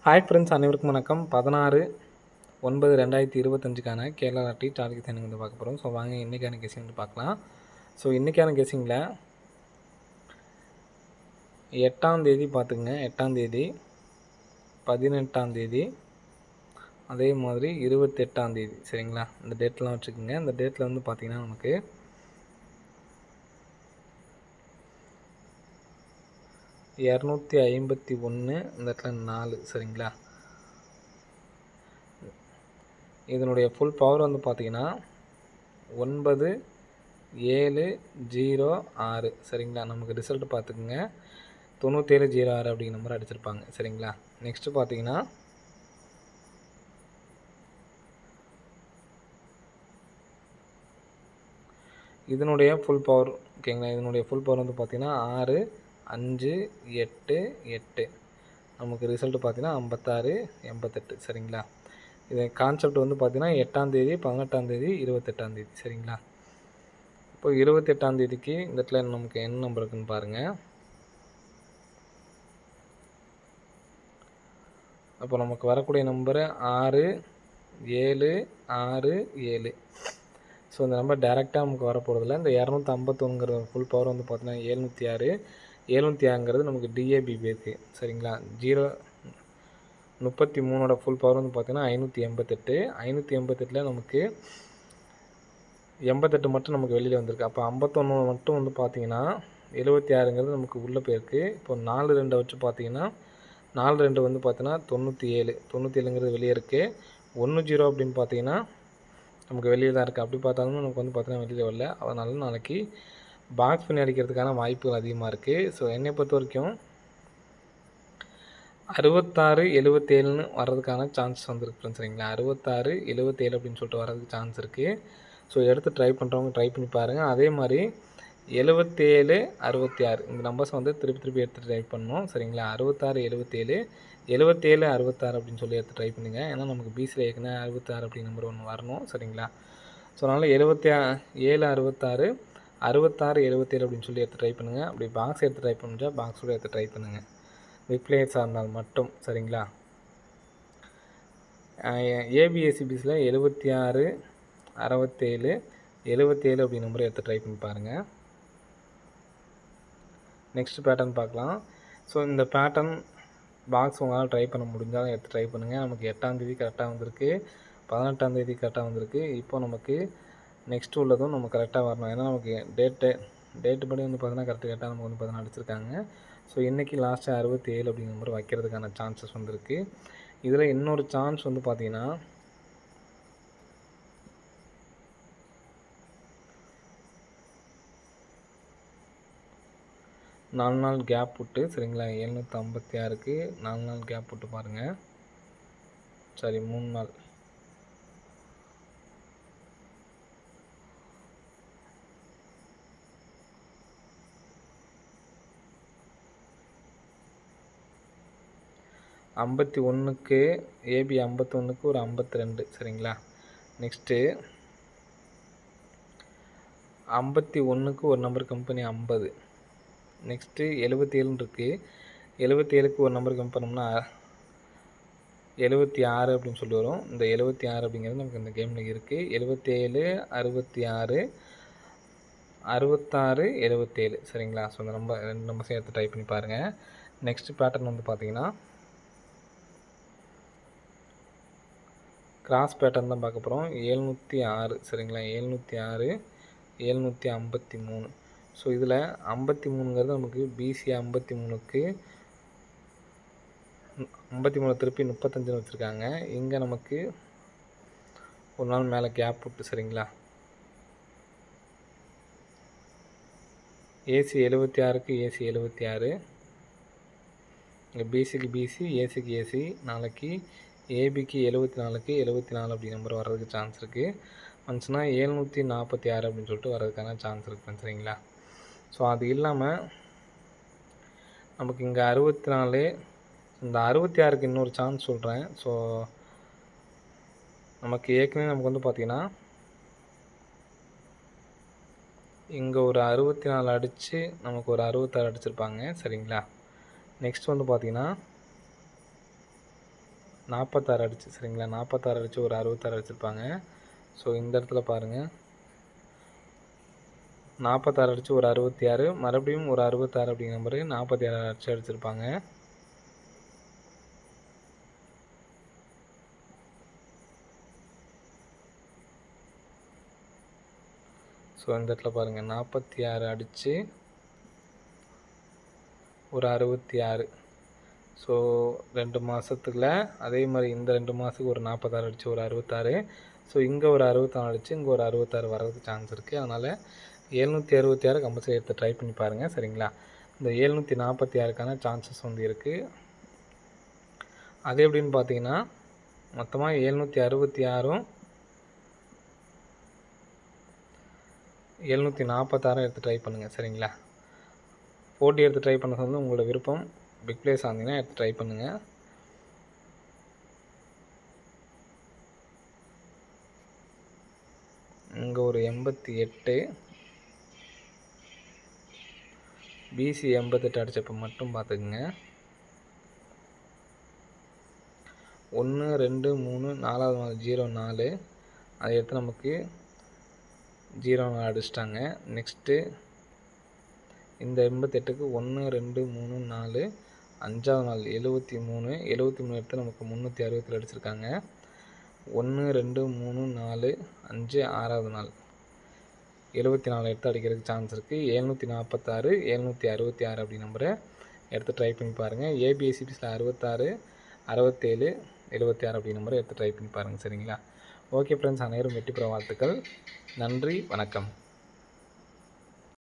Hi friends, அனைவருக்கும் வணக்கம். 16/9/2025க்கான Kerala lottery target guessing வந்து பார்க்க போகிறோம். ஸோ வாங்க இன்றைக்கான கெஸிங் வந்து பார்க்கலாம். ஸோ இன்றைக்கான கெஸிங்கில் 8ஆம் தேதி பார்த்துக்குங்க, 8ஆம் தேதி, 18ஆம் தேதி, அதே மாதிரி 28ஆம் தேதி, சரிங்களா? இந்த டேட்லாம் வச்சுக்கோங்க. இந்த டேட்டில் வந்து பார்த்திங்கன்னா நமக்கு 251, இந்த இடத்துல 4, சரிங்களா? இதனுடைய ஃபுல் பவர் வந்து பார்த்திங்கன்னா 9706, சரிங்களா? நமக்கு ரிசல்ட் பார்த்துக்குங்க 9706 அப்படிங்கிற நம்பர் அடிச்சிருப்பாங்க, சரிங்களா? நெக்ஸ்ட்டு பார்த்தீங்கன்னா இதனுடைய ஃபுல் பவர், ஓகேங்களா? இதனுடைய ஃபுல் பவர் வந்து பார்த்திங்கன்னா 6, 5, 8, 8, நமக்கு ரிசல்ட் பார்த்திங்கன்னா 56, 88, சரிங்களா? இது கான்செப்ட் வந்து பார்த்திங்கன்னா 8ஆம் தேதி, 18ஆம் தேதி, 28ஆம் தேதி, சரிங்களா? இப்போ 28ஆம் தேதிக்கு இந்த இடத்துல நமக்கு என்ன நம்பர் இருக்குன்னு பாருங்கள். அப்போ நமக்கு வரக்கூடிய நம்பரு 6, 7, 6, 7. ஸோ இந்த நம்பர் டேரெக்டாக நமக்கு வரப்போகிறதில்ல. இந்த 251ங்கிற ஃபுல் பவர் வந்து பார்த்தீங்கன்னா 706, 706ங்கிறது நமக்கு டிஏபி இருக்குது, சரிங்களா? 33ஓட ஃபுல் பவர் வந்து பார்த்தீங்கன்னா 588, 588ல் நமக்கு 88 மட்டும் நமக்கு வெளியில் வந்திருக்கு. அப்போ 51 மட்டும் வந்து பார்த்தீங்கன்னா 76ங்கிறது நமக்கு உள்ளே போயிருக்கு. இப்போ 4 2 வச்சு பார்த்தீங்கன்னா 4 2 வந்து பார்த்தீங்கன்னா 97, 97ங்கிறது வெளியே இருக்குது. 10 அப்படின்னு பார்த்தீங்கன்னா நமக்கு வெளியே தான் இருக்குது. அப்படி பார்த்தாலும் நமக்கு வந்து பார்த்தீங்கன்னா வெளியே வரல. அதனால நாளைக்கு பாக்ஸ் பண்ணி அடிக்கிறதுக்கான வாய்ப்புகள் அதிகமாக இருக்குது. ஸோ என்னை பொறுத்த வரைக்கும் 66 77ன்னு வர்றதுக்கான சான்ஸ் வந்துருக்கு, சரிங்களா? 66 77 அப்படின்னு சொல்லிட்டு வர்றதுக்கு சான்ஸ் இருக்குது. ஸோ எடுத்து ட்ரை பண்ணுறவங்க ட்ரை பண்ணி பாருங்கள். அதே மாதிரி 77 66 இந்த நம்பர்ஸ் வந்து திருப்பி எடுத்து ட்ரை பண்ணணும், சரிங்களா? 66 77, 77 66 அப்படின்னு சொல்லி எடுத்து ட்ரை பண்ணுங்கள். ஏன்னா நமக்கு பிசியில் ஏற்கனவே 66 அப்படி நம்பர் ஒன்று வரணும், சரிங்களா? ஸோ அதனால் 77 66, 66 77 அப்படின்னு சொல்லி எடுத்து ட்ரை பண்ணுங்கள். அப்படி பாக்ஸ் எடுத்து ட்ரை பண்ணிச்சா பாக்ஸோடு எடுத்து ட்ரை பண்ணுங்கள், ரிப்ளேஸாக இருந்தால் மட்டும், சரிங்களா? ஏபிஎஸ்சிபிஸில் 76 67 77 அப்படி நம்பரை எடுத்து ட்ரை பண்ணி பாருங்கள். நெக்ஸ்ட் பேட்டர்ன் பார்க்கலாம். ஸோ இந்த பேட்டர்ன் பாக்ஸ் உங்களால் ட்ரை பண்ண முடிஞ்சாலும் எடுத்து ட்ரை பண்ணுங்கள். நமக்கு 8ஆம் தேதி கரெக்டாக வந்திருக்கு, 18ஆம் தேதி கரெக்டாக வந்திருக்கு. இப்போ நமக்கு நெக்ஸ்ட் உள்ளதும் நம்ம கரெக்டாக வரணும். ஏன்னா நமக்கு டேட்டு படி வந்து பார்த்தீங்கன்னா கரெக்டாக நமக்கு வந்து பார்த்தீங்கன்னா அடிச்சிருக்காங்க. ஸோ இன்றைக்கி லாஸ்ட்டாக 67 அப்படிங்கிற நம்பர் வைக்கிறதுக்கான சான்சஸ் வந்திருக்கு. இதில் இன்னொரு சான்ஸ் வந்து பார்த்திங்கன்னா 4 நாள் கேப் விட்டு, சரிங்களா? 756க்கு 4 நாள் கேப் விட்டு பாருங்கள். சரி, 3 நாள். ஐம்பத்தி ஒன்றுக்கு ஏபி 51க்கு ஒரு 52, சரிங்களா? நெக்ஸ்ட்டு 51க்கு ஒரு நம்பர் கம்பெனி 50. நெக்ஸ்ட்டு 77 இருக்குது. 77க்கு ஒரு நம்பர் கம்பெனி பண்ணோம்னா 76 அப்படின்னு சொல்லி வரும். இந்த 76 அப்படிங்கிறது நமக்கு இந்த கேமில் இருக்குது. 77 66 66 77, சரிங்களா? ஸோ இந்த நம்பர் 2 நம்பர் சேர்த்து டைப் பண்ணி பாருங்கள். நெக்ஸ்ட் பேட்டர்ன் வந்து பார்த்தீங்கன்னா கிராஸ் பேட்டர்ன் தான் பார்க்க போகிறோம். 706, சரிங்களா? 706 753. ஸோ இதில் 53ங்கிறது நமக்கு பிசி 53க்கு 53 திருப்பி 35ன்னு வச்சுருக்காங்க. இங்கே நமக்கு ஒரு நாள் மேலே கேப் விட்டு, சரிங்களா? ஏசி 76க்கு ஏசி 76, இங்கே பிசிக்கு பிசி, ஏசிக்கு ஏசி. நாளைக்கு ஏபிக்கு 74க்கு 74 அப்படி நம்பர் வர்றதுக்கு சான்ஸ் இருக்குது. வந்துச்சுன்னா 746 அப்படின்னு சொல்லிட்டு வர்றதுக்கான சான்ஸ் இருக்குது, சரிங்களா? ஸோ அது இல்லாமல் நமக்கு இங்கே 64, இந்த 66க்கு இன்னொரு சான்ஸ் சொல்கிறேன். ஸோ நமக்கு ஏற்கனவே நமக்கு வந்து பார்த்திங்கன்னா இங்கே ஒரு 64 அடித்து நமக்கு ஒரு 66 அடிச்சிருப்பாங்க, சரிங்களா? நெக்ஸ்ட் வந்து பார்த்திங்கன்னா 46 அடிச்சு சரிங்களா, 46 அடிச்சு ஒரு 66 அடிச்சிருப்பாங்க. ஸோ இந்த இடத்துல பாருங்கள், 46 அடிச்சு ஒரு 66, மறுபடியும் ஒரு 66 அப்படிங்கிற மாதிரி 46 அடிச்சு அடிச்சிருப்பாங்க. ஸோ இந்த இடத்துல பாருங்கள், 46 அடித்து ஒரு 66. ஸோ 2 மாதத்துக்குள்ள அதே மாதிரி இந்த 2 மாதத்துக்கு ஒரு 46 அடித்து ஒரு 66. ஸோ இங்கே ஒரு 64 அடித்து இங்கே ஒரு 66 வர்றதுக்கு சான்ஸ் இருக்குது. அதனால் 766 கம்பல்சரி எடுத்து ட்ரை பண்ணி பாருங்கள் சரிங்களா. இந்த 746க்கான சான்சஸ் வந்து இருக்குது. அது எப்படின்னு பார்த்தீங்கன்னா, மொத்தமாக 766ம் 746 எடுத்து ட்ரை பண்ணுங்கள் சரிங்களா. போட்டி எடுத்து ட்ரை பண்ணது வந்து உங்களோட விருப்பம். பிக் பிளேஸ் ஆனீங்கன்னா எடுத்து ட்ரை பண்ணுங்கள். இங்கே ஒரு 88, பிசி 88 அடித்தப்போ மட்டும் பார்த்துக்குங்க. 1 2 3 4வது நாள் 04, அதை எடுத்து நமக்கு 04 அடிச்சிட்டாங்க. நெக்ஸ்ட்டு இந்த 88க்கு 1 2 3 4, 5வது நாள் 73 எடுத்து நமக்கு 367 அடிச்சிருக்காங்க. 1 2 3 4 5 6வது நாள் 74 எடுத்து அடிக்கிறதுக்கு சான்ஸ் இருக்குது. 746 766 அப்படி நம்பரை எடுத்து ட்ரை பண்ணி பாருங்கள். ஏபிஎஸ்சிபிஸில் 66 67 76 அப்படி நம்பரை எடுத்து ட்ரை பண்ணி பாருங்கள் சரிங்களா. ஓகே ஃப்ரெண்ட்ஸ், அனைவரும் வெற்றி பெற வாழ்த்துக்கள். நன்றி, வணக்கம்.